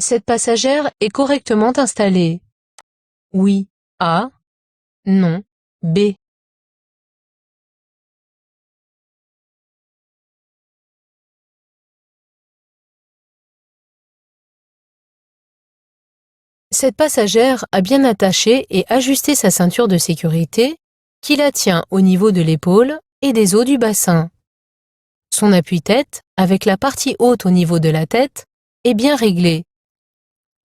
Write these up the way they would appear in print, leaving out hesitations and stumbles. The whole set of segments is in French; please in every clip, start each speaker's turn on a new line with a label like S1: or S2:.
S1: Cette passagère est correctement installée. Oui. A. Non. B. Cette passagère a bien attaché et ajusté sa ceinture de sécurité qui la tient au niveau de l'épaule et des os du bassin. Son appui-tête, avec la partie haute au niveau de la tête, est bien réglé.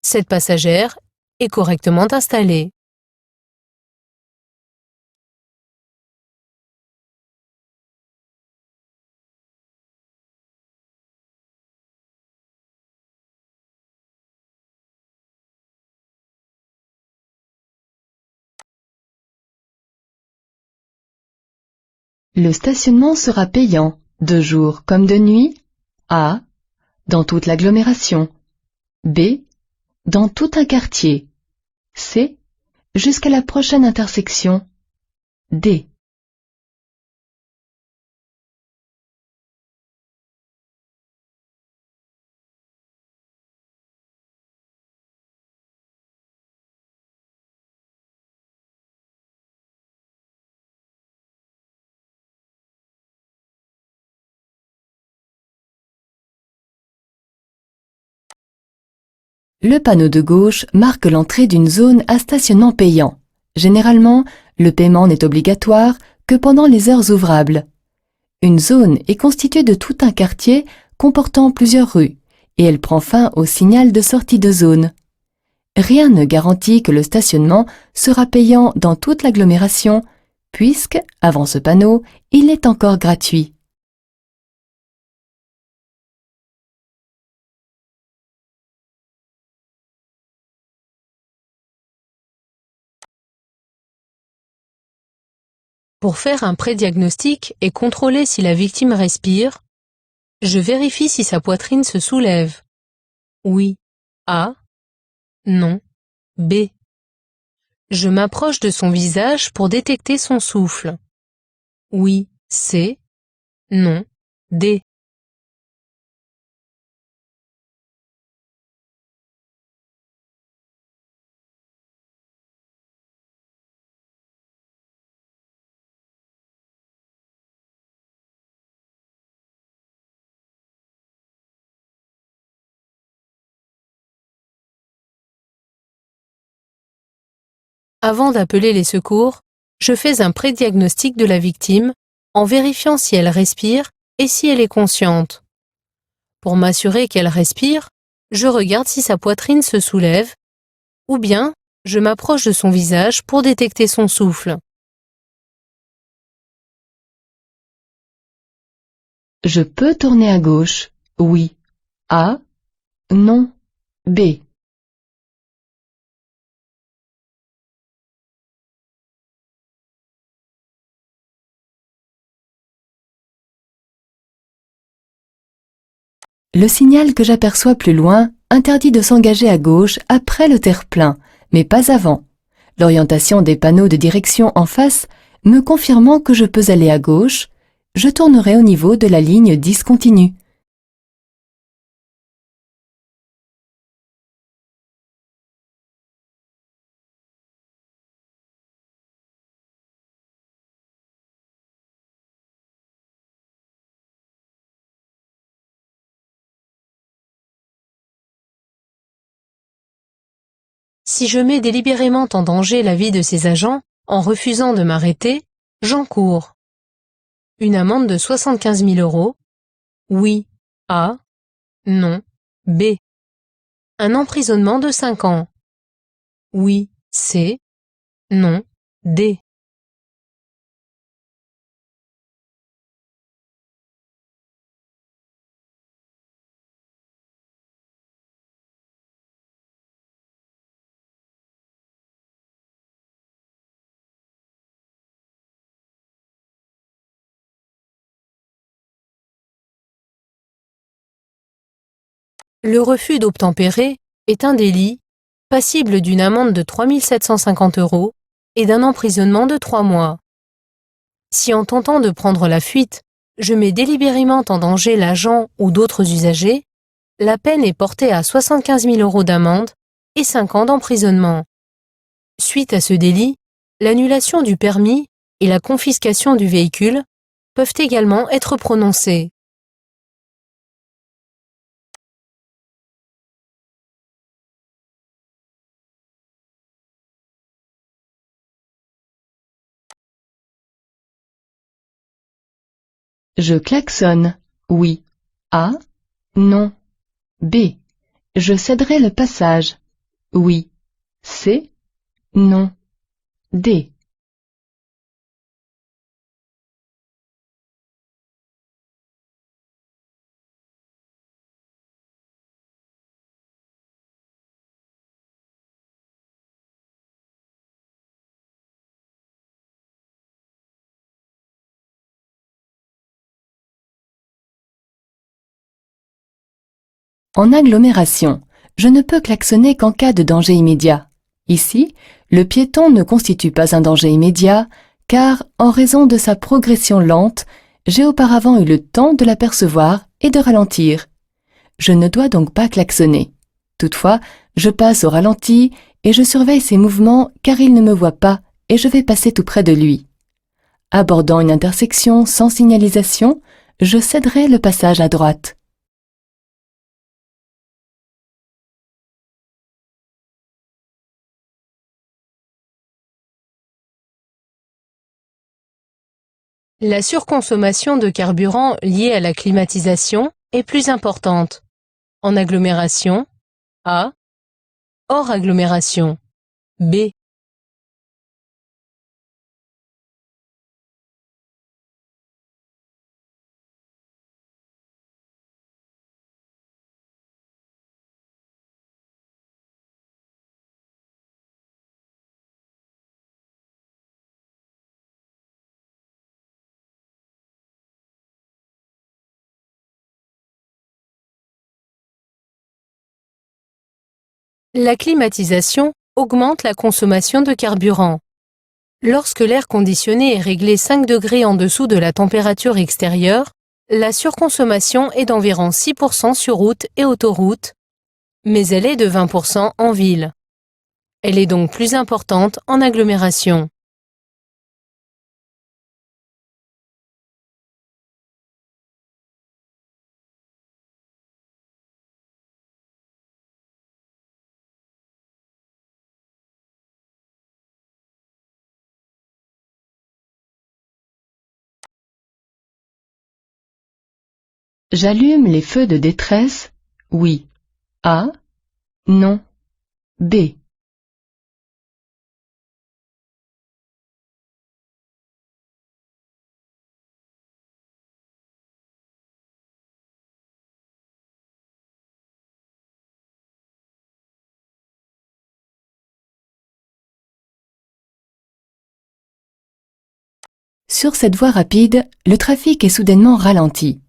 S1: Cette passagère est correctement installée.
S2: Le stationnement sera payant, de jour comme de nuit. A. Dans toute l'agglomération. B. Dans tout un quartier. C. Jusqu'à la prochaine intersection. D. Le panneau de gauche marque l'entrée d'une zone à stationnement payant. Généralement, le paiement n'est obligatoire que pendant les heures ouvrables. Une zone est constituée de tout un quartier comportant plusieurs rues, et elle prend fin au signal de sortie de zone. Rien ne garantit que le stationnement sera payant dans toute l'agglomération, puisque, avant ce panneau, il est encore gratuit.
S1: Pour faire un prédiagnostic et contrôler si la victime respire, je vérifie si sa poitrine se soulève. Oui. A. Non. B. Je m'approche de son visage pour détecter son souffle. Oui. C. Non. D. Avant d'appeler les secours, je fais un prédiagnostic de la victime en vérifiant si elle respire et si elle est consciente. Pour m'assurer qu'elle respire, je regarde si sa poitrine se soulève, ou bien je m'approche de son visage pour détecter son souffle.
S2: Je peux tourner à gauche. Oui. A. Non. B. Le signal que j'aperçois plus loin interdit de s'engager à gauche après le terre-plein, mais pas avant. L'orientation des panneaux de direction en face me confirmant que je peux aller à gauche, je tournerai au niveau de la ligne discontinue.
S1: Si je mets délibérément en danger la vie de ces agents en refusant de m'arrêter, j'encours une amende de 75 000 €. Oui. A. Non. B. Un emprisonnement de 5 ans. Oui. C. Non. D. Le refus d'obtempérer est un délit passible d'une amende de 3 750 € et d'un emprisonnement de 3 mois. Si en tentant de prendre la fuite, je mets délibérément en danger l'agent ou d'autres usagers, La peine est portée à 75 000 € d'amende et 5 ans d'emprisonnement. Suite à ce délit, l'annulation du permis et la confiscation du véhicule peuvent également être prononcées.
S2: Je klaxonne. Oui. A. Non. B. Je céderai le passage. Oui. C. Non. D. En agglomération, je ne peux klaxonner qu'en cas de danger immédiat. Ici, le piéton ne constitue pas un danger immédiat, car, en raison de sa progression lente, j'ai auparavant eu le temps de l'apercevoir et de ralentir. Je ne dois donc pas klaxonner. Toutefois, je passe au ralenti et je surveille ses mouvements car il ne me voit pas et je vais passer tout près de lui. Abordant une intersection sans signalisation, je céderai le passage à droite.
S1: La surconsommation de carburant liée à la climatisation est plus importante. En agglomération, A. Hors agglomération, B. La climatisation augmente la consommation de carburant. Lorsque l'air conditionné est réglé 5 degrés en dessous de la température extérieure, la surconsommation est d'environ 6% sur route et autoroute, mais elle est de 20% en ville. Elle est donc plus importante en agglomération.
S2: J'allume les feux de détresse. Oui. A. Non. B. Sur cette voie rapide, le trafic est soudainement ralenti.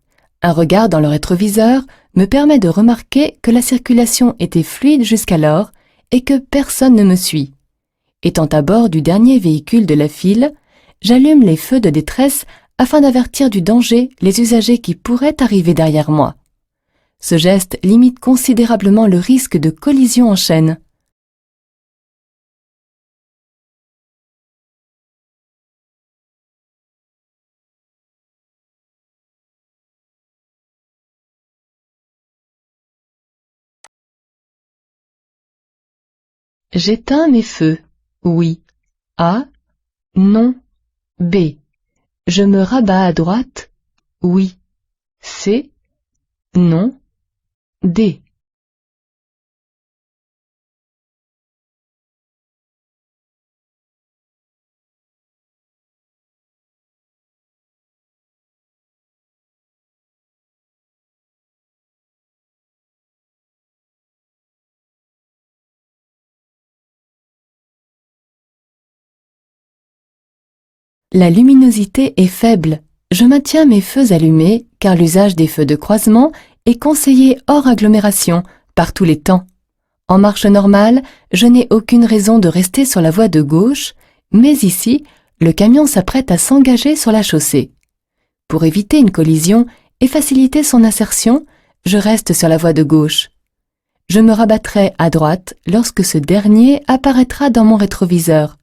S2: Un regard dans le rétroviseur me permet de remarquer que la circulation était fluide jusqu'alors et que personne ne me suit. Étant à bord du dernier véhicule de la file, j'allume les feux de détresse afin d'avertir du danger les usagers qui pourraient arriver derrière moi. Ce geste limite considérablement le risque de collision en chaîne. J'éteins mes feux. Oui. A. Non. B. Je me rabats à droite. Oui. C. Non. D. La luminosité est faible. Je maintiens mes feux allumés car l'usage des feux de croisement est conseillé hors agglomération par tous les temps. En marche normale, je n'ai aucune raison de rester sur la voie de gauche, mais ici, le camion s'apprête à s'engager sur la chaussée. Pour éviter une collision et faciliter son insertion, je reste sur la voie de gauche. Je me rabattrai à droite lorsque ce dernier apparaîtra dans mon rétroviseur.